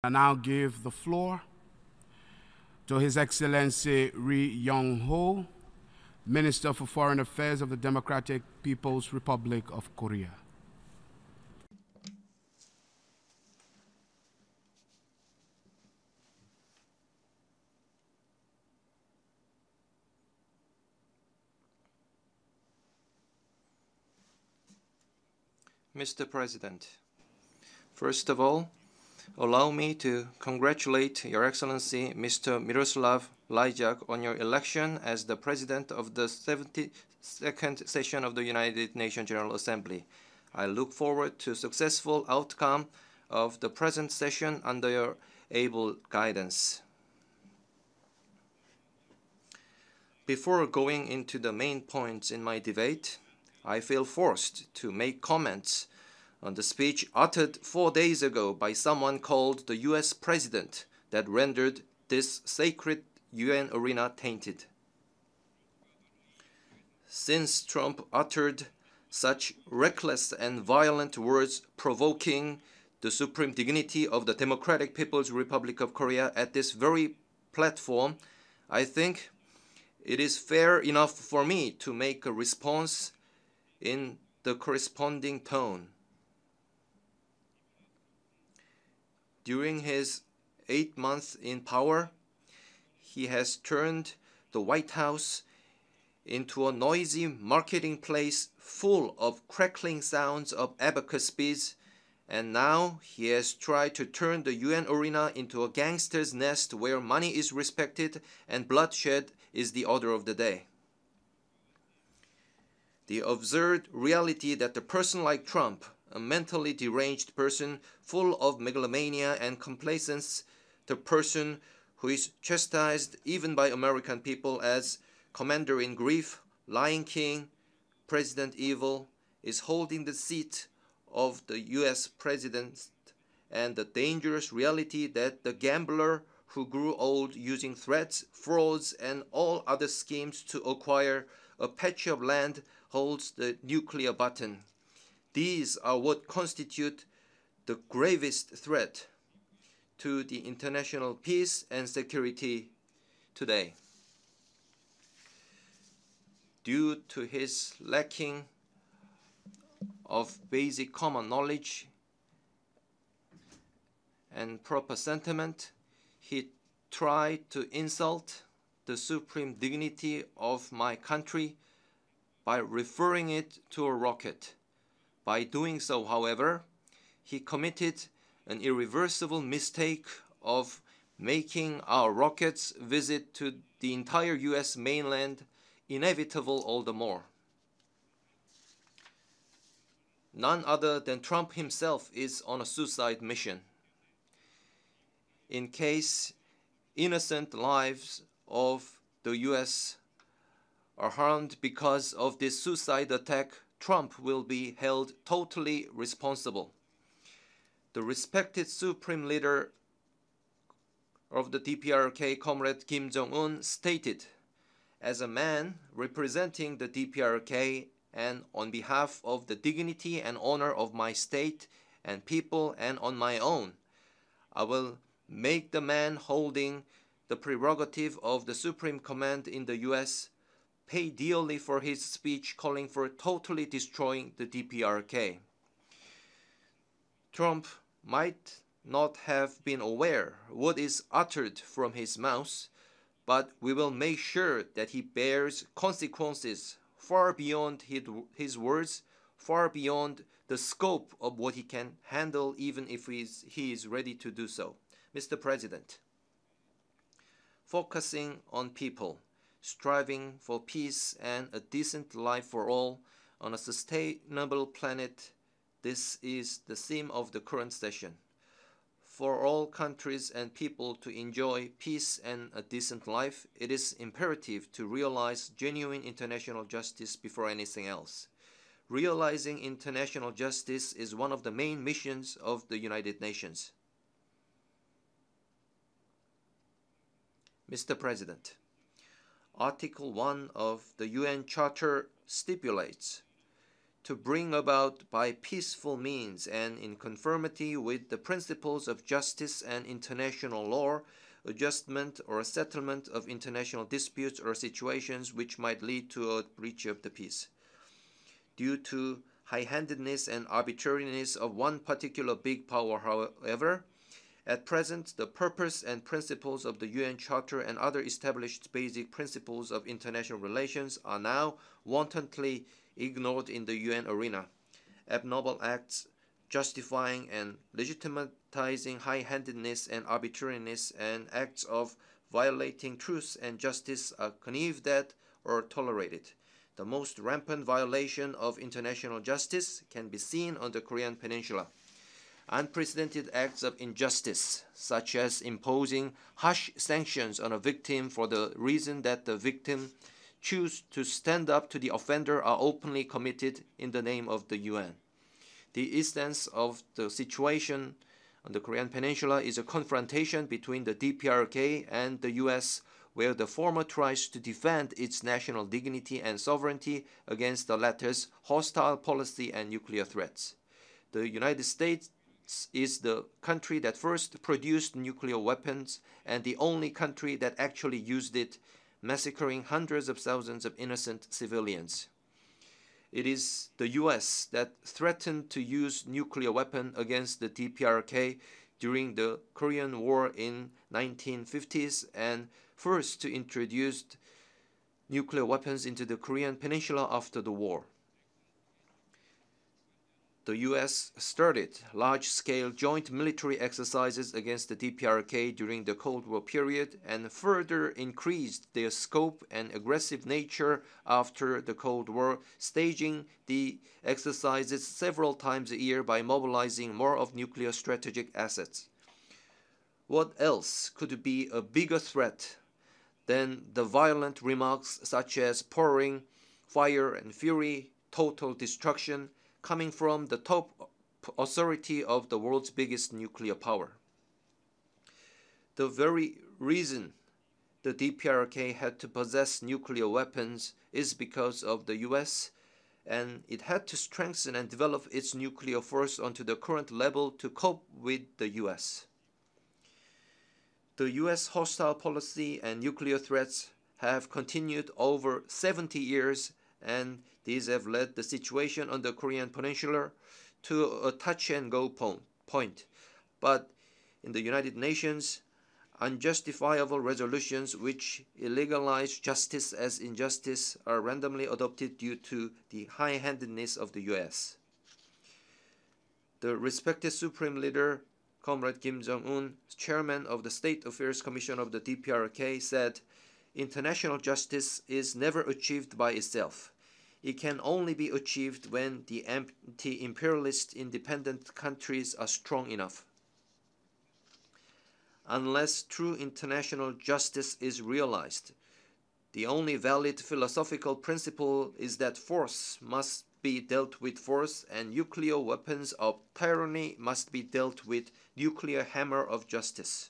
I now give the floor to His Excellency Ri Yong-ho, Minister for Foreign Affairs of the Democratic People's Republic of Korea. Mr. President, first of all, allow me to congratulate Your Excellency Mr. Miroslav Lajcak on your election as the President of the 72nd session of the United Nations General Assembly. I look forward to successful outcome of the present session under your able guidance. Before going into the main points in my debate, I feel forced to make comments on the speech uttered 4 days ago by someone called the US President that rendered this sacred UN arena tainted. Since Trump uttered such reckless and violent words provoking the supreme dignity of the Democratic People's Republic of Korea at this very platform, I think it is fair enough for me to make a response in the corresponding tone. During his 8 months in power, he has turned the White House into a noisy marketing place full of crackling sounds of abacus beads, and now he has tried to turn the UN arena into a gangster's nest where money is respected and bloodshed is the order of the day. The absurd reality that a person like Trump, a mentally deranged person full of megalomania and complacence, the person who is chastised even by American people as Commander-in-Chief, Lion King, President Evil, is holding the seat of the US President, and the dangerous reality that the gambler who grew old using threats, frauds, and all other schemes to acquire a patch of land holds the nuclear button. These are what constitute the gravest threat to the international peace and security today. Due to his lacking of basic common knowledge and proper sentiment, he tried to insult the supreme dignity of my country by referring it to a rocket. By doing so, however, he committed an irreversible mistake of making our rocket's visit to the entire US mainland inevitable all the more. None other than Trump himself is on a suicide mission. In case innocent lives of the US are harmed because of this suicide attack, Trump will be held totally responsible. The respected supreme leader of the DPRK, Comrade Kim Jong-un, stated, "As a man representing the DPRK and on behalf of the dignity and honor of my state and people and on my own, I will make the man holding the prerogative of the supreme command in the US pay dearly for his speech calling for totally destroying the DPRK." Trump might not have been aware what is uttered from his mouth, but we will make sure that he bears consequences far beyond his words, far beyond the scope of what he can handle, even if he is ready to do so. Mr. President, focusing on people, striving for peace and a decent life for all on a sustainable planet, this is the theme of the current session. For all countries and people to enjoy peace and a decent life, it is imperative to realize genuine international justice before anything else. Realizing international justice is one of the main missions of the United Nations. Mr. President, Article 1 of the UN Charter stipulates to bring about by peaceful means and in conformity with the principles of justice and international law, adjustment or settlement of international disputes or situations which might lead to a breach of the peace. Due to high-handedness and arbitrariness of one particular big power, however, at present, the purpose and principles of the UN Charter and other established basic principles of international relations are now wantonly ignored in the UN arena. Abnormal acts justifying and legitimatizing high-handedness and arbitrariness and acts of violating truth and justice are connived at or tolerated. The most rampant violation of international justice can be seen on the Korean Peninsula. Unprecedented acts of injustice, such as imposing harsh sanctions on a victim for the reason that the victim chooses to stand up to the offender, are openly committed in the name of the UN. The essence of the situation on the Korean Peninsula is a confrontation between the DPRK and the US, where the former tries to defend its national dignity and sovereignty against the latter's hostile policy and nuclear threats. The United States is the country that first produced nuclear weapons and the only country that actually used it, massacring hundreds of thousands of innocent civilians. It is the US that threatened to use nuclear weapon against the DPRK during the Korean War in 1950s and first to introduce nuclear weapons into the Korean Peninsula after the war. The US started large-scale joint military exercises against the DPRK during the Cold War period and further increased their scope and aggressive nature after the Cold War, staging the exercises several times a year by mobilizing more of nuclear strategic assets. What else could be a bigger threat than the violent remarks such as pouring fire and fury, total destruction, coming from the top authority of the world's biggest nuclear power? The very reason the DPRK had to possess nuclear weapons is because of the US, and it had to strengthen and develop its nuclear force onto the current level to cope with the US. The US hostile policy and nuclear threats have continued over 70 years, and these have led the situation on the Korean Peninsula to a touch-and-go point. But in the United Nations, unjustifiable resolutions which illegalize justice as injustice are randomly adopted due to the high-handedness of the US. The respected Supreme Leader, Comrade Kim Jong-un, chairman of the State Affairs Commission of the DPRK, said, "International justice is never achieved by itself. It can only be achieved when the anti-imperialist independent countries are strong enough. Unless true international justice is realized, the only valid philosophical principle is that force must be dealt with force and nuclear weapons of tyranny must be dealt with nuclear hammer of justice."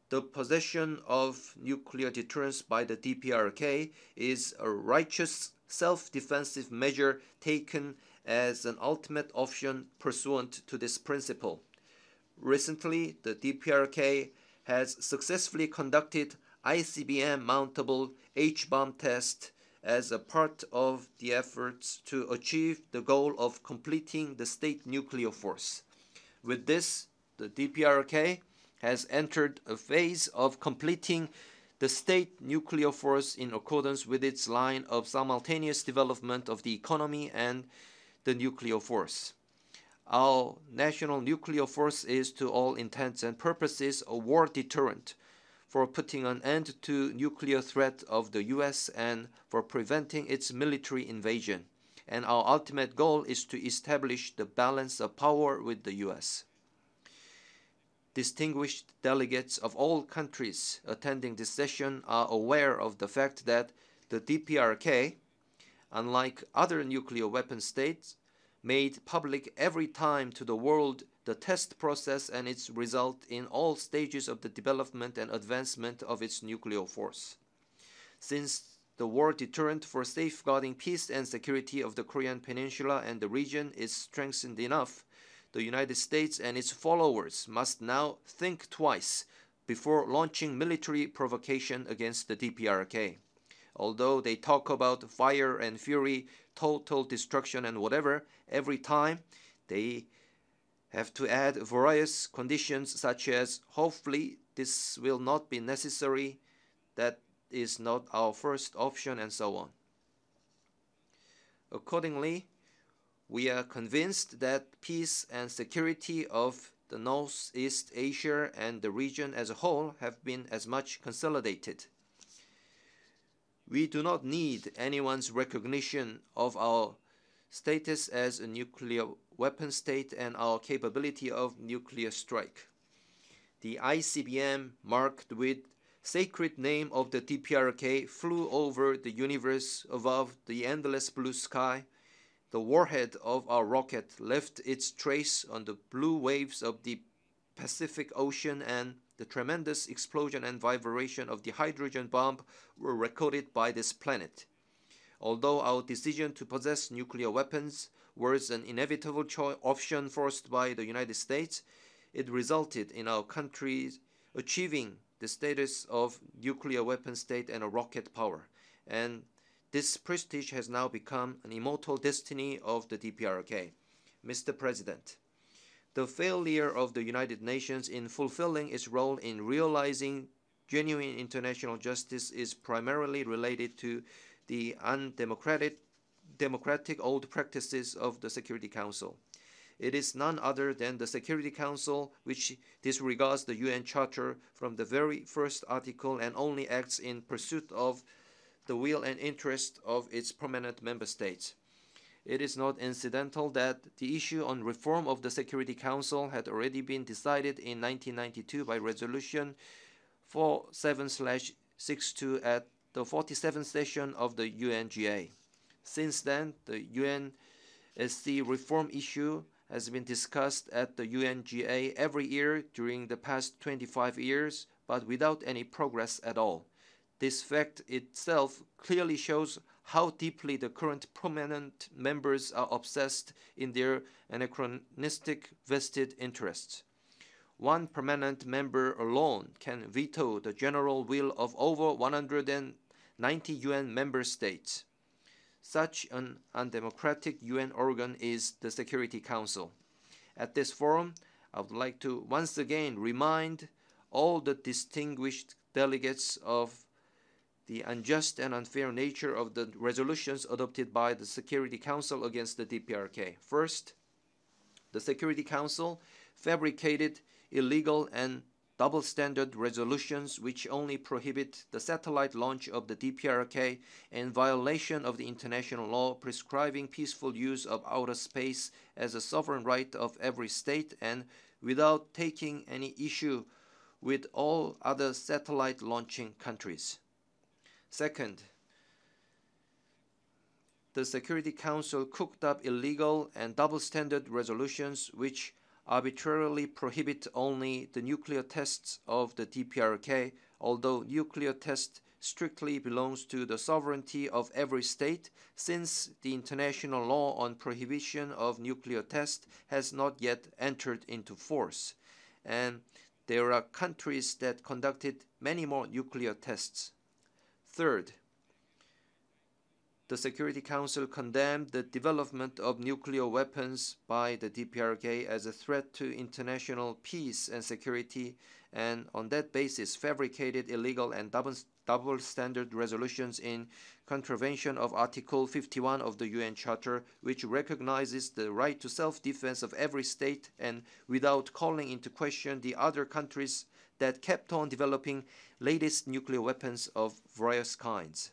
The possession of nuclear deterrence by the DPRK is a righteous self-defensive measure taken as an ultimate option pursuant to this principle. Recently, the DPRK has successfully conducted ICBM mountable H-bomb test as a part of the efforts to achieve the goal of completing the state nuclear force. With this, the DPRK has entered a phase of completing the state nuclear force in accordance with its line of simultaneous development of the economy and the nuclear force. Our national nuclear force is, to all intents and purposes, a war deterrent for putting an end to nuclear threat of the US and for preventing its military invasion. And our ultimate goal is to establish the balance of power with the US. Distinguished delegates of all countries attending this session are aware of the fact that the DPRK, unlike other nuclear weapon states, made public every time to the world the test process and its result in all stages of the development and advancement of its nuclear force. Since the war deterrent for safeguarding peace and security of the Korean Peninsula and the region is strengthened enough, the United States and its followers must now think twice before launching military provocation against the DPRK. Although they talk about fire and fury, total destruction and whatever, every time they have to add various conditions such as hopefully this will not be necessary, that is not our first option, and so on. Accordingly, we are convinced that peace and security of the Northeast Asia and the region as a whole have been as much consolidated. We do not need anyone's recognition of our status as a nuclear weapon state and our capability of nuclear strike. The ICBM, marked with sacred name of the DPRK, flew over the universe above the endless blue sky. The warhead of our rocket left its trace on the blue waves of the Pacific Ocean, and the tremendous explosion and vibration of the hydrogen bomb were recorded by this planet. Although our decision to possess nuclear weapons was an inevitable option forced by the United States, it resulted in our country achieving the status of nuclear weapon state and a rocket power, and this prestige has now become an immortal destiny of the DPRK. Mr. President, the failure of the United Nations in fulfilling its role in realizing genuine international justice is primarily related to the undemocratic old practices of the Security Council. It is none other than the Security Council which disregards the UN Charter from the very first article and only acts in pursuit of the will and interest of its permanent member states. It is not incidental that the issue on reform of the Security Council had already been decided in 1992 by Resolution 47/62 at the 47th session of the UNGA. Since then, the UNSC reform issue has been discussed at the UNGA every year during the past 25 years, but without any progress at all. This fact itself clearly shows how deeply the current prominent members are obsessed in their anachronistic vested interests. One permanent member alone can veto the general will of over 190 UN member states. Such an undemocratic UN organ is the Security Council. At this forum, I would like to once again remind all the distinguished delegates of the unjust and unfair nature of the resolutions adopted by the Security Council against the DPRK. First, the Security Council fabricated illegal and double-standard resolutions which only prohibit the satellite launch of the DPRK in violation of the international law prescribing peaceful use of outer space as a sovereign right of every state, and without taking any issue with all other satellite launching countries. Second, the Security Council cooked up illegal and double-standard resolutions which arbitrarily prohibit only the nuclear tests of the DPRK, although nuclear test strictly belongs to the sovereignty of every state, since the international law on prohibition of nuclear test has not yet entered into force, and there are countries that conducted many more nuclear tests. Third, the Security Council condemned the development of nuclear weapons by the DPRK as a threat to international peace and security, and on that basis fabricated illegal and double-standard resolutions in contravention of Article 51 of the UN Charter, which recognizes the right to self-defense of every state, and without calling into question the other countries that kept on developing latest nuclear weapons of various kinds.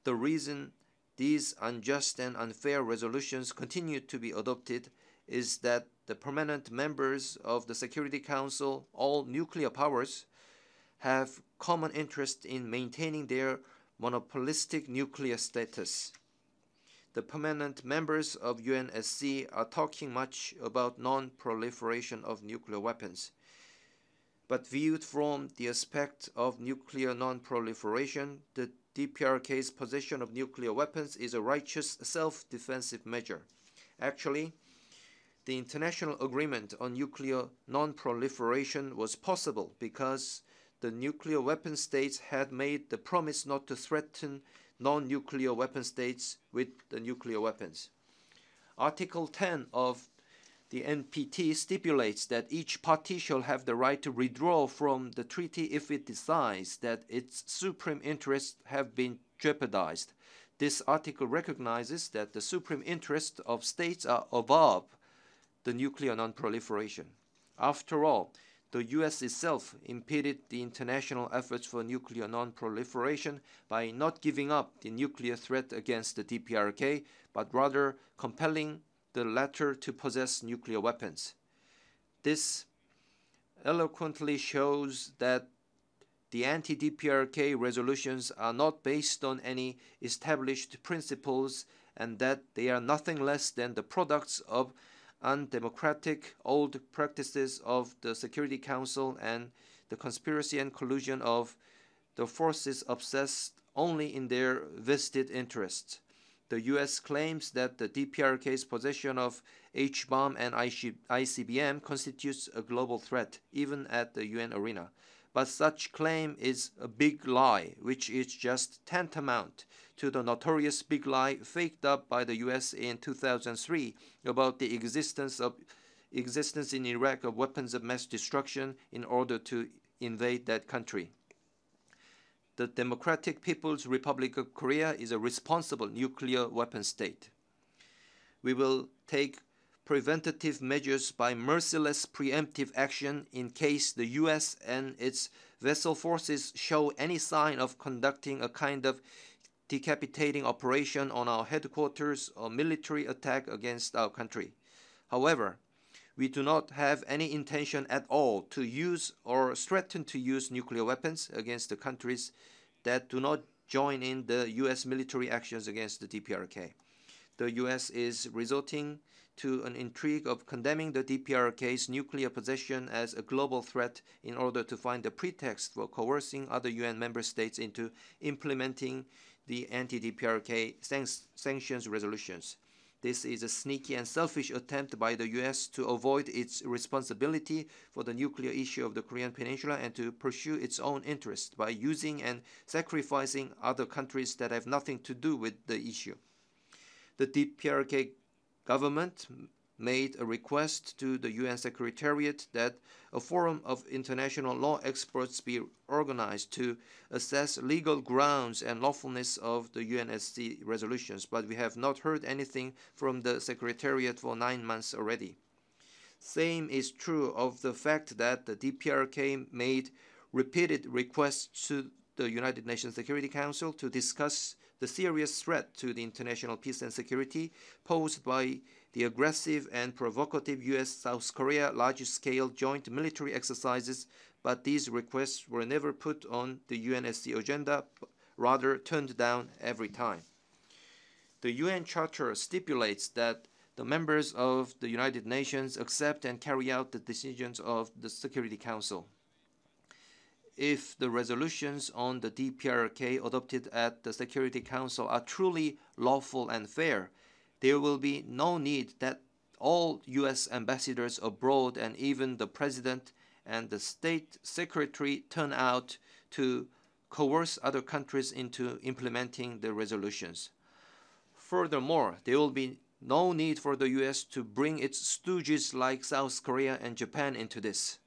The reason these unjust and unfair resolutions continue to be adopted is that the permanent members of the Security Council, all nuclear powers, have common interest in maintaining their monopolistic nuclear status. The permanent members of UNSC are talking much about non-proliferation of nuclear weapons. But viewed from the aspect of nuclear non-proliferation, the DPRK's possession of nuclear weapons is a righteous self-defensive measure. Actually, the international agreement on nuclear non-proliferation was possible because the nuclear weapon states had made the promise not to threaten non-nuclear weapon states with the nuclear weapons. Article 10 of the NPT stipulates that each party shall have the right to withdraw from the treaty if it decides that its supreme interests have been jeopardized. This article recognizes that the supreme interests of states are above the nuclear non-proliferation. After all, the US itself impeded the international efforts for nuclear non-proliferation by not giving up the nuclear threat against the DPRK, but rather compelling the latter to possess nuclear weapons. This eloquently shows that the anti-DPRK resolutions are not based on any established principles and that they are nothing less than the products of undemocratic old practices of the Security Council and the conspiracy and collusion of the forces obsessed only in their vested interests. The US claims that the DPRK's possession of H-bomb and ICBM constitutes a global threat, even at the UN arena. But such claim is a big lie, which is just tantamount to the notorious big lie faked up by the US in 2003 about the existence in Iraq of weapons of mass destruction in order to invade that country. The Democratic People's Republic of Korea is a responsible nuclear weapon state. We will take preventative measures by merciless preemptive action in case the US and its vessel forces show any sign of conducting a kind of decapitating operation on our headquarters or military attack against our country. However, we do not have any intention at all to use or threaten to use nuclear weapons against the countries that do not join in the US military actions against the DPRK. The US is resorting to an intrigue of condemning the DPRK's nuclear possession as a global threat in order to find a pretext for coercing other UN member states into implementing the anti-DPRK sanctions resolutions. This is a sneaky and selfish attempt by the US to avoid its responsibility for the nuclear issue of the Korean Peninsula and to pursue its own interests by using and sacrificing other countries that have nothing to do with the issue. The DPRK government made a request to the UN Secretariat that a forum of international law experts be organized to assess legal grounds and lawfulness of the UNSC resolutions, but we have not heard anything from the Secretariat for 9 months already. Same is true of the fact that the DPRK made repeated requests to the United Nations Security Council to discuss the serious threat to the international peace and security posed by the aggressive and provocative US-South Korea large-scale joint military exercises, but these requests were never put on the UNSC agenda, rather turned down every time. The UN Charter stipulates that the members of the United Nations accept and carry out the decisions of the Security Council. If the resolutions on the DPRK adopted at the Security Council are truly lawful and fair, there will be no need that all US ambassadors abroad and even the President and the State Secretary turn out to coerce other countries into implementing the resolutions. Furthermore, there will be no need for the US to bring its stooges like South Korea and Japan into this.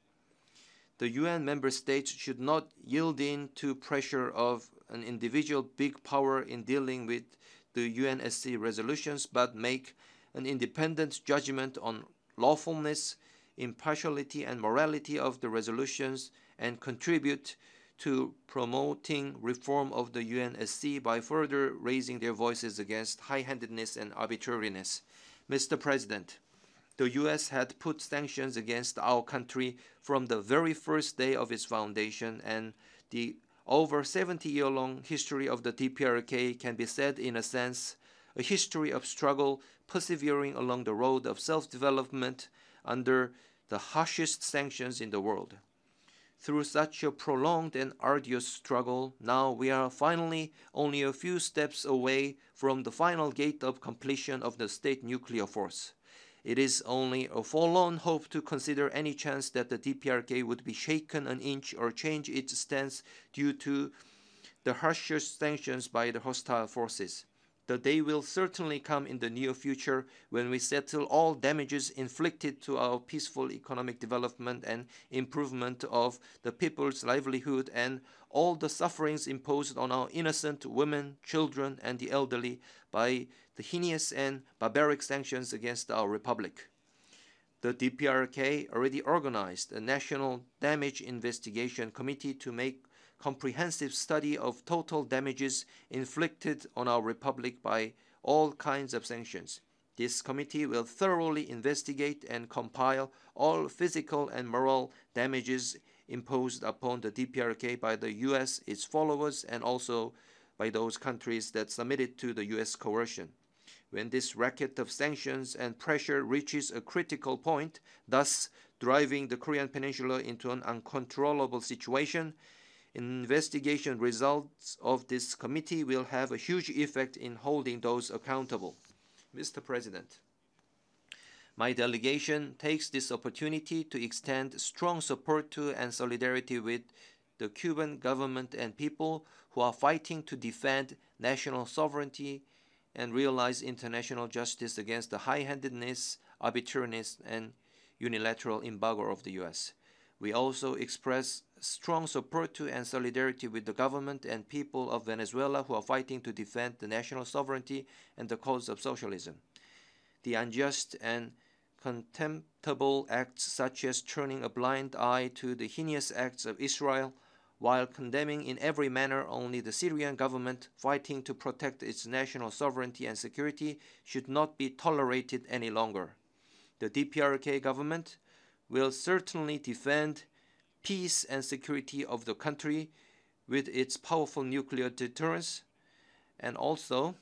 The UN member states should not yield in to pressure of an individual big power in dealing with the UNSC resolutions, but make an independent judgment on lawfulness, impartiality, and morality of the resolutions and contribute to promoting reform of the UNSC by further raising their voices against high-handedness and arbitrariness. Mr. President, the US had put sanctions against our country from the very first day of its foundation, and the over 70-year-long history of the DPRK can be said, in a sense, a history of struggle persevering along the road of self-development under the harshest sanctions in the world. Through such a prolonged and arduous struggle, now we are finally only a few steps away from the final gate of completion of the state nuclear force. It is only a forlorn hope to consider any chance that the DPRK would be shaken an inch or change its stance due to the harshest sanctions by the hostile forces. The day will certainly come in the near future when we settle all damages inflicted to our peaceful economic development and improvement of the people's livelihood and all the sufferings imposed on our innocent women, children, and the elderly by the heinous and barbaric sanctions against our republic. The DPRK already organized a national damage investigation committee to make comprehensive study of total damages inflicted on our republic by all kinds of sanctions. This committee will thoroughly investigate and compile all physical and moral damages imposed upon the DPRK by the US, its followers, and also by those countries that submitted to the US coercion. When this racket of sanctions and pressure reaches a critical point, thus driving the Korean Peninsula into an uncontrollable situation, investigation results of this committee will have a huge effect in holding those accountable. Mr. President, my delegation takes this opportunity to extend strong support to and solidarity with the Cuban government and people who are fighting to defend national sovereignty and realize international justice against the high-handedness, arbitrariness, and unilateral embargo of the US. We also express strong support to and solidarity with the government and people of Venezuela who are fighting to defend the national sovereignty and the cause of socialism. The unjust and contemptible acts such as turning a blind eye to the heinous acts of Israel while condemning in every manner only the Syrian government fighting to protect its national sovereignty and security should not be tolerated any longer. The DPRK government will certainly defend peace and security of the country with its powerful nuclear deterrence and also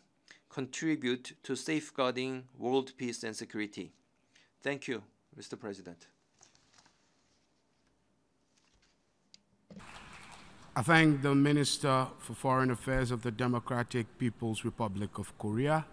contribute to safeguarding world peace and security. Thank you, Mr. President. I thank the Minister for Foreign Affairs of the Democratic People's Republic of Korea.